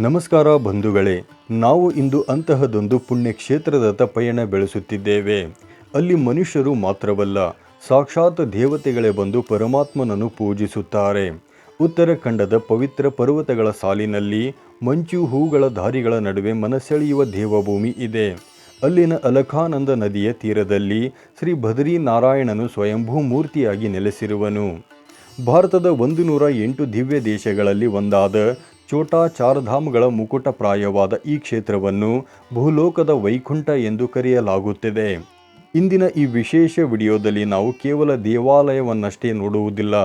ನಮಸ್ಕಾರ ಬಂಧುಗಳೇ, ನಾವು ಇಂದು ಅಂತಹದೊಂದು ಪುಣ್ಯಕ್ಷೇತ್ರದತ್ತ ಪಯಣ ಬೆಳೆಸುತ್ತಿದ್ದೇವೆ. ಅಲ್ಲಿ ಮನುಷ್ಯರು ಮಾತ್ರವಲ್ಲ, ಸಾಕ್ಷಾತ್ ದೇವತೆಗಳೇ ಬಂದು ಪರಮಾತ್ಮನನ್ನು ಪೂಜಿಸುತ್ತಾರೆ. ಉತ್ತರಾಖಂಡದ ಪವಿತ್ರ ಪರ್ವತಗಳ ಸಾಲಿನಲ್ಲಿ ಮಂಚು ಹೂಗಳ ದಾರಿಗಳ ನಡುವೆ ಮನಸೆಳೆಯುವ ದೇವಭೂಮಿ ಇದೆ. ಅಲ್ಲಿನ ಅಲಕಾನಂದ ನದಿಯ ತೀರದಲ್ಲಿ ಶ್ರೀ ಬದ್ರಿನಾರಾಯಣನು ಸ್ವಯಂಭೂ ಮೂರ್ತಿಯಾಗಿ ನೆಲೆಸಿರುವನು. ಭಾರತದ 108 ದಿವ್ಯ ದೇಶಗಳಲ್ಲಿ ಒಂದಾದ ಛೋಟಾ ಚಾರ್ಧಾಮ್ಗಳ ಮುಕುಟಪ್ರಾಯವಾದ ಈ ಕ್ಷೇತ್ರವನ್ನು ಭೂಲೋಕದ ವೈಕುಂಠ ಎಂದು ಕರೆಯಲಾಗುತ್ತದೆ. ಇಂದಿನ ಈ ವಿಶೇಷ ವಿಡಿಯೋದಲ್ಲಿ ನಾವು ಕೇವಲ ದೇವಾಲಯವನ್ನಷ್ಟೇ ನೋಡುವುದಿಲ್ಲ.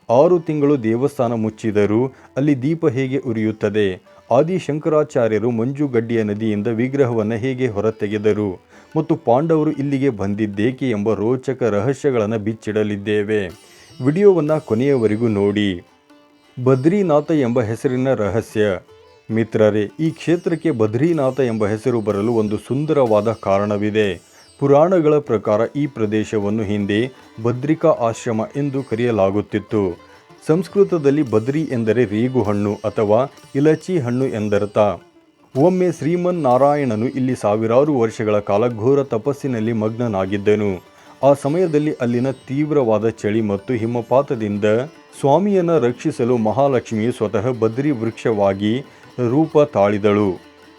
6 ತಿಂಗಳು ದೇವಸ್ಥಾನ ಮುಚ್ಚಿದರೂ ಅಲ್ಲಿ ದೀಪ ಹೇಗೆ ಉರಿಯುತ್ತದೆ, ಆದಿಶಂಕರಾಚಾರ್ಯರು ಮಂಜುಗಡ್ಡೆಯ ನದಿಯಿಂದ ವಿಗ್ರಹವನ್ನು ಹೇಗೆ ಹೊರತೆಗೆದರು ಮತ್ತು ಪಾಂಡವರು ಇಲ್ಲಿಗೆ ಬಂದಿದ್ದೇಕೆ ಎಂಬ ರೋಚಕ ರಹಸ್ಯಗಳನ್ನು ಬಿಚ್ಚಿಡಲಿದ್ದೇವೆ. ವಿಡಿಯೋವನ್ನು ಕೊನೆಯವರೆಗೂ ನೋಡಿ. ಬದ್ರಿನಾಥ ಎಂಬ ಹೆಸರಿನ ರಹಸ್ಯ. ಮಿತ್ರರೇ, ಈ ಕ್ಷೇತ್ರಕ್ಕೆ ಬದ್ರಿನಾಥ ಎಂಬ ಹೆಸರು ಬರಲು ಒಂದು ಸುಂದರವಾದ ಕಾರಣವಿದೆ. ಪುರಾಣಗಳ ಪ್ರಕಾರ ಈ ಪ್ರದೇಶವನ್ನು ಹಿಂದೆ ಬದ್ರಿಕಾ ಆಶ್ರಮ ಎಂದು ಕರೆಯಲಾಗುತ್ತಿತ್ತು. ಸಂಸ್ಕೃತದಲ್ಲಿ ಬದ್ರಿ ಎಂದರೆ ರೇಗುಹಣ್ಣು ಅಥವಾ ಇಲಚಿ ಹಣ್ಣು ಎಂದರ್ಥ. ಒಮ್ಮೆ ಶ್ರೀಮನ್ನಾರಾಯಣನು ಇಲ್ಲಿ ಸಾವಿರಾರು ವರ್ಷಗಳ ಕಾಲ ಘೋರ ತಪಸ್ಸಿನಲ್ಲಿ ಮಗ್ನನಾಗಿದ್ದನು. ಆ ಸಮಯದಲ್ಲಿ ಅಲ್ಲಿನ ತೀವ್ರವಾದ ಚಳಿ ಮತ್ತು ಹಿಮಪಾತದಿಂದ ಸ್ವಾಮಿಯನ್ನು ರಕ್ಷಿಸಲು ಮಹಾಲಕ್ಷ್ಮಿಯು ಸ್ವತಃ ಬದ್ರಿ ವೃಕ್ಷವಾಗಿ ರೂಪ ತಾಳಿದಳು.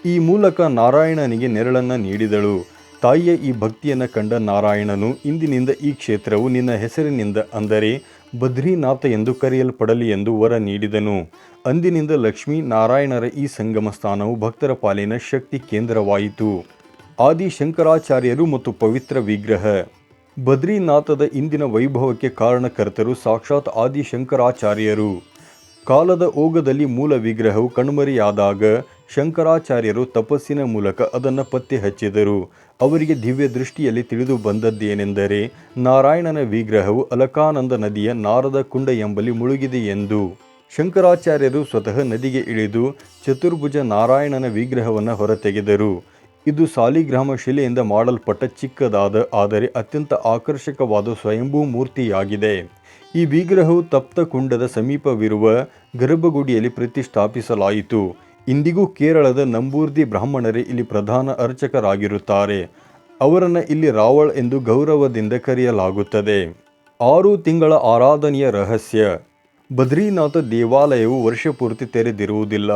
ಈ ಮೂಲಕ ನಾರಾಯಣನಿಗೆ ನೆರಳನ್ನು ನೀಡಿದಳು. ತಾಯಿಯ ಈ ಭಕ್ತಿಯನ್ನು ಕಂಡ ನಾರಾಯಣನು, ಇಂದಿನಿಂದ ಈ ಕ್ಷೇತ್ರವು ನಿನ್ನ ಹೆಸರಿನಿಂದ ಅಂದರೆ ಬದ್ರಿನಾಥ ಎಂದು ಕರೆಯಲ್ಪಡಲಿ ಎಂದು ವರ ನೀಡಿದನು. ಅಂದಿನಿಂದ ಲಕ್ಷ್ಮೀ ನಾರಾಯಣರ ಈ ಸಂಗಮ ಸ್ಥಾನವು ಭಕ್ತರ ಪಾಲಿನ ಶಕ್ತಿ ಕೇಂದ್ರವಾಯಿತು. ಆದಿಶಂಕರಾಚಾರ್ಯರು ಮತ್ತು ಪವಿತ್ರ ವಿಗ್ರಹ. ಬದ್ರಿನಾಥದ ಇಂದಿನ ವೈಭವಕ್ಕೆ ಕಾರಣಕರ್ತರು ಸಾಕ್ಷಾತ್ ಆದಿಶಂಕರಾಚಾರ್ಯರು. ಕಾಲದ ಓಗದಲ್ಲಿ ಮೂಲ ವಿಗ್ರಹವು ಕಣ್ಮರೆಯಾದಾಗ ಶಂಕರಾಚಾರ್ಯರು ತಪಸ್ಸಿನ ಮೂಲಕ ಅದನ್ನು ಪತ್ತೆ ಹಚ್ಚಿದರು. ಅವರಿಗೆ ದಿವ್ಯ ದೃಷ್ಟಿಯಲ್ಲಿ ತಿಳಿದು ಬಂದದ್ದೇನೆಂದರೆ ನಾರಾಯಣನ ವಿಗ್ರಹವು ಅಲಕಾನಂದ ನದಿಯ ನಾರದ ಕುಂಡ ಎಂಬಲ್ಲಿ ಮುಳುಗಿದೆ ಎಂದು. ಶಂಕರಾಚಾರ್ಯರು ಸ್ವತಃ ನದಿಗೆ ಇಳಿದು ಚತುರ್ಭುಜ ನಾರಾಯಣನ ವಿಗ್ರಹವನ್ನು ಹೊರತೆಗೆದರು. ಇದು ಸಾಲಿಗ್ರಾಮ ಶಿಲೆಯಿಂದ ಮಾಡಲ್ಪಟ್ಟ ಚಿಕ್ಕದಾದ ಆದರೆ ಅತ್ಯಂತ ಆಕರ್ಷಕವಾದ ಸ್ವಯಂಭೂ ಮೂರ್ತಿಯಾಗಿದೆ. ಈ ವಿಗ್ರಹವು ತಪ್ತ ಕುಂಡದ ಸಮೀಪವಿರುವ ಗರ್ಭಗುಡಿಯಲ್ಲಿ ಪ್ರತಿಷ್ಠಾಪಿಸಲಾಯಿತು. ಇಂದಿಗೂ ಕೇರಳದ ನಂಬೂರ್ದಿ ಬ್ರಾಹ್ಮಣರೇ ಇಲ್ಲಿ ಪ್ರಧಾನ ಅರ್ಚಕರಾಗಿರುತ್ತಾರೆ. ಅವರನ್ನು ಇಲ್ಲಿ ರಾವಳ್ ಎಂದು ಗೌರವದಿಂದ ಕರೆಯಲಾಗುತ್ತದೆ. 6 ತಿಂಗಳ ಆರಾಧನೆಯ ರಹಸ್ಯ. ಬದ್ರಿನಾಥ ದೇವಾಲಯವು ವರ್ಷಪೂರ್ತಿ ತೆರೆದಿರುವುದಿಲ್ಲ.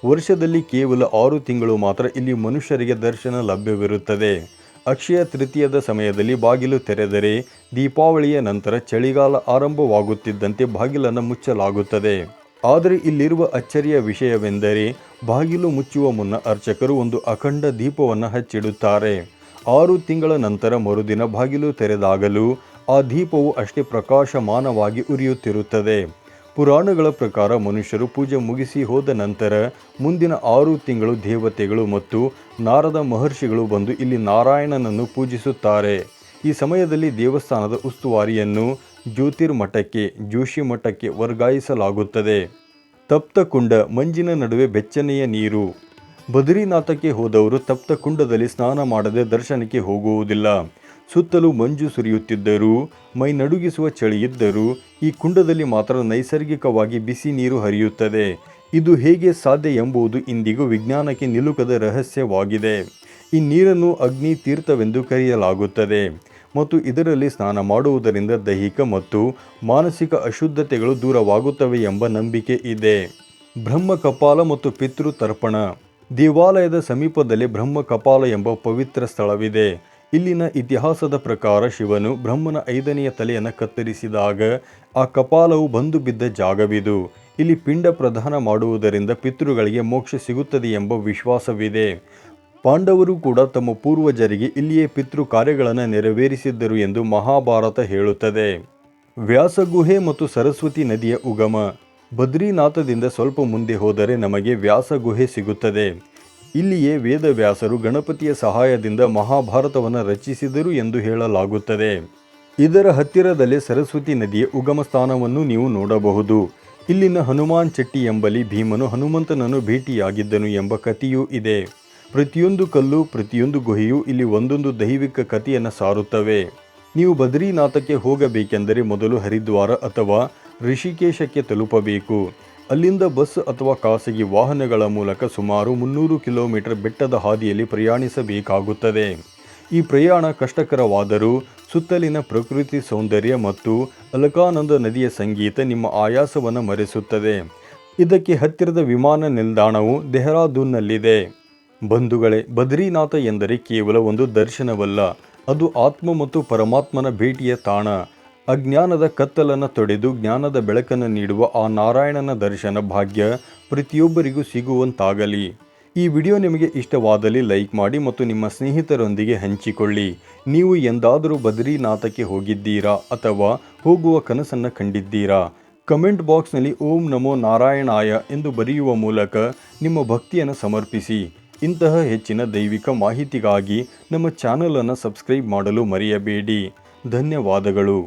ವರ್ಷದಲ್ಲಿ ಕೇವಲ 6 ತಿಂಗಳು ಮಾತ್ರ ಇಲ್ಲಿ ಮನುಷ್ಯರಿಗೆ ದರ್ಶನ ಲಭ್ಯವಿರುತ್ತದೆ. ಅಕ್ಷಯ ತೃತೀಯದ ಸಮಯದಲ್ಲಿ ಬಾಗಿಲು ತೆರೆದರೆ ದೀಪಾವಳಿಯ ನಂತರ ಚಳಿಗಾಲ ಆರಂಭವಾಗುತ್ತಿದ್ದಂತೆ ಬಾಗಿಲನ್ನು ಮುಚ್ಚಲಾಗುತ್ತದೆ. ಆದರೆ ಇಲ್ಲಿರುವ ಅಚ್ಚರಿಯ ವಿಷಯವೆಂದರೆ ಬಾಗಿಲು ಮುಚ್ಚುವ ಮುನ್ನ ಅರ್ಚಕರು ಒಂದು ಅಖಂಡ ದೀಪವನ್ನು ಹಚ್ಚಿಡುತ್ತಾರೆ. 6 ತಿಂಗಳ ನಂತರ ಮರುದಿನ ಬಾಗಿಲು ತೆರೆದಾಗಲೂ ಆ ದೀಪವು ಅಷ್ಟೇ ಪ್ರಕಾಶಮಾನವಾಗಿ ಉರಿಯುತ್ತಿರುತ್ತದೆ. ಪುರಾಣಗಳ ಪ್ರಕಾರ ಮನುಷ್ಯರು ಪೂಜೆ ಮುಗಿಸಿ ಹೋದ ನಂತರ ಮುಂದಿನ 6 ತಿಂಗಳು ದೇವತೆಗಳು ಮತ್ತು ನಾರದ ಮಹರ್ಷಿಗಳು ಬಂದು ಇಲ್ಲಿ ನಾರಾಯಣನನ್ನು ಪೂಜಿಸುತ್ತಾರೆ. ಈ ಸಮಯದಲ್ಲಿ ದೇವಸ್ಥಾನದ ಉಸ್ತುವಾರಿಯನ್ನು ಜ್ಯೋತಿರ್ಮಠಕ್ಕೆ ಜೋಶಿಮಠಕ್ಕೆ ವರ್ಗಾಯಿಸಲಾಗುತ್ತದೆ. ತಪ್ತಕುಂಡ, ಮಂಜಿನ ನಡುವೆ ಬೆಚ್ಚನೆಯ ನೀರು. ಬದ್ರಿನಾಥಕ್ಕೆ ಹೋದವರು ತಪ್ತಕುಂಡದಲ್ಲಿ ಸ್ನಾನ ಮಾಡದೆ ದರ್ಶನಕ್ಕೆ ಹೋಗುವುದಿಲ್ಲ. ಸುತ್ತಲೂ ಮಂಜು ಸುರಿಯುತ್ತಿದ್ದರೂ, ಮೈ ನಡುಗಿಸುವ ಚಳಿಯಿದ್ದರೂ ಈ ಕುಂಡದಲ್ಲಿ ಮಾತ್ರ ನೈಸರ್ಗಿಕವಾಗಿ ಬಿಸಿ ನೀರು ಹರಿಯುತ್ತದೆ. ಇದು ಹೇಗೆ ಸಾಧ್ಯ ಎಂಬುದು ಇಂದಿಗೂ ವಿಜ್ಞಾನಕ್ಕೆ ನಿಲುಕದ ರಹಸ್ಯವಾಗಿದೆ. ಈ ನೀರನ್ನು ಅಗ್ನಿ ತೀರ್ಥವೆಂದು ಕರೆಯಲಾಗುತ್ತದೆ ಮತ್ತು ಇದರಲ್ಲಿ ಸ್ನಾನ ಮಾಡುವುದರಿಂದ ದೈಹಿಕ ಮತ್ತು ಮಾನಸಿಕ ಅಶುದ್ಧತೆಗಳು ದೂರವಾಗುತ್ತವೆ ಎಂಬ ನಂಬಿಕೆ ಇದೆ. ಬ್ರಹ್ಮಕಪಾಲ ಮತ್ತು ಪಿತೃ ತರ್ಪಣ. ದೇವಾಲಯದ ಸಮೀಪದಲ್ಲೇ ಬ್ರಹ್ಮಕಪಾಲ ಎಂಬ ಪವಿತ್ರ ಸ್ಥಳವಿದೆ. ಇಲ್ಲಿನ ಇತಿಹಾಸದ ಪ್ರಕಾರ ಶಿವನು ಬ್ರಹ್ಮನ 5ನೆಯ ತಲೆಯನ್ನು ಕತ್ತರಿಸಿದಾಗ ಆ ಕಪಾಲವು ಬಂದು ಬಿದ್ದ ಜಾಗವಿದು. ಇಲ್ಲಿ ಪಿಂಡ ಪ್ರದಾನ ಮಾಡುವುದರಿಂದ ಪಿತೃಗಳಿಗೆ ಮೋಕ್ಷ ಸಿಗುತ್ತದೆ ಎಂಬ ವಿಶ್ವಾಸವಿದೆ. ಪಾಂಡವರು ಕೂಡ ತಮ್ಮ ಪೂರ್ವಜರಿಗೆ ಇಲ್ಲಿಯೇ ಪಿತೃ ಕಾರ್ಯಗಳನ್ನು ನೆರವೇರಿಸಿದ್ದರು ಎಂದು ಮಹಾಭಾರತ ಹೇಳುತ್ತದೆ. ವ್ಯಾಸಗುಹೆ ಮತ್ತು ಸರಸ್ವತಿ ನದಿಯ ಉಗಮ. ಬದ್ರಿನಾಥದಿಂದ ಸ್ವಲ್ಪ ಮುಂದೆ ಹೋದರೆ ನಮಗೆ ವ್ಯಾಸಗುಹೆ ಸಿಗುತ್ತದೆ. ಇಲ್ಲಿಯೇ ವೇದವ್ಯಾಸರು ಗಣಪತಿಯ ಸಹಾಯದಿಂದ ಮಹಾಭಾರತವನ್ನು ರಚಿಸಿದರು ಎಂದು ಹೇಳಲಾಗುತ್ತದೆ. ಇದರ ಹತ್ತಿರದಲ್ಲೇ ಸರಸ್ವತಿ ನದಿಯ ಉಗಮ ಸ್ಥಾನವನ್ನು ನೀವು ನೋಡಬಹುದು. ಇಲ್ಲಿನ ಹನುಮಾನ್ ಚೆಟ್ಟಿ ಎಂಬಲ್ಲಿ ಭೀಮನು ಹನುಮಂತನನ್ನು ಭೇಟಿಯಾಗಿದ್ದನು ಎಂಬ ಕಥೆಯೂ ಇದೆ. ಪ್ರತಿಯೊಂದು ಕಲ್ಲು, ಪ್ರತಿಯೊಂದು ಗುಹೆಯೂ ಇಲ್ಲಿ ಒಂದೊಂದು ದೈವಿಕ ಕಥೆಯನ್ನು ಸಾರುತ್ತವೆ. ನೀವು ಬದ್ರಿನಾಥಕ್ಕೆ ಹೋಗಬೇಕೆಂದರೆ ಮೊದಲು ಹರಿದ್ವಾರ ಅಥವಾ ಋಷಿಕೇಶಕ್ಕೆ ತಲುಪಬೇಕು. ಅಲ್ಲಿಂದ ಬಸ್ ಅಥವಾ ಖಾಸಗಿ ವಾಹನಗಳ ಮೂಲಕ ಸುಮಾರು 300 ಕಿಲೋಮೀಟರ್ ಬೆಟ್ಟದ ಹಾದಿಯಲ್ಲಿ ಪ್ರಯಾಣಿಸಬೇಕಾಗುತ್ತದೆ. ಈ ಪ್ರಯಾಣ ಕಷ್ಟಕರವಾದರೂ ಸುತ್ತಲಿನ ಪ್ರಕೃತಿ ಸೌಂದರ್ಯ ಮತ್ತು ಅಲಕಾನಂದ ನದಿಯ ಸಂಗೀತ ನಿಮ್ಮ ಆಯಾಸವನ್ನು ಮರೆಸುತ್ತದೆ. ಇದಕ್ಕೆ ಹತ್ತಿರದ ವಿಮಾನ ನಿಲ್ದಾಣವು ಡೆಹ್ರಾಡೂನ್ನಲ್ಲಿದೆ. ಬಂಧುಗಳೇ, ಬದ್ರಿನಾಥ ಎಂದರೆ ಕೇವಲ ಒಂದು ದರ್ಶನವಲ್ಲ, ಅದು ಆತ್ಮ ಮತ್ತು ಪರಮಾತ್ಮನ ಭೇಟಿಯ ತಾಣ. ಅಜ್ಞಾನದ ಕತ್ತಲನ್ನು ತೊಡೆದು ಜ್ಞಾನದ ಬೆಳಕನ್ನು ನೀಡುವ ಆ ನಾರಾಯಣನ ದರ್ಶನ ಭಾಗ್ಯ ಪ್ರತಿಯೊಬ್ಬರಿಗೂ ಸಿಗುವಂತಾಗಲಿ. ಈ ವಿಡಿಯೋ ನಿಮಗೆ ಇಷ್ಟವಾದಲ್ಲಿ ಲೈಕ್ ಮಾಡಿ ಮತ್ತು ನಿಮ್ಮ ಸ್ನೇಹಿತರೊಂದಿಗೆ ಹಂಚಿಕೊಳ್ಳಿ. ನೀವು ಎಂದಾದರೂ ಬದ್ರಿನಾಥಕ್ಕೆ ಹೋಗಿದ್ದೀರಾ ಅಥವಾ ಹೋಗುವ ಕನಸನ್ನು ಕಂಡಿದ್ದೀರಾ? ಕಮೆಂಟ್ ಬಾಕ್ಸ್ನಲ್ಲಿ ಓಂ ನಮೋ ನಾರಾಯಣಾಯ ಎಂದು ಬರೆಯುವ ಮೂಲಕ ನಿಮ್ಮ ಭಕ್ತಿಯನ್ನು ಸಮರ್ಪಿಸಿ. ಇಂತಹ ಹೆಚ್ಚಿನ ದೈವಿಕ ಮಾಹಿತಿಗಾಗಿ ನಮ್ಮ ಚಾನಲನ್ನು ಸಬ್ಸ್ಕ್ರೈಬ್ ಮಾಡಲು ಮರೆಯಬೇಡಿ. ಧನ್ಯವಾದಗಳು.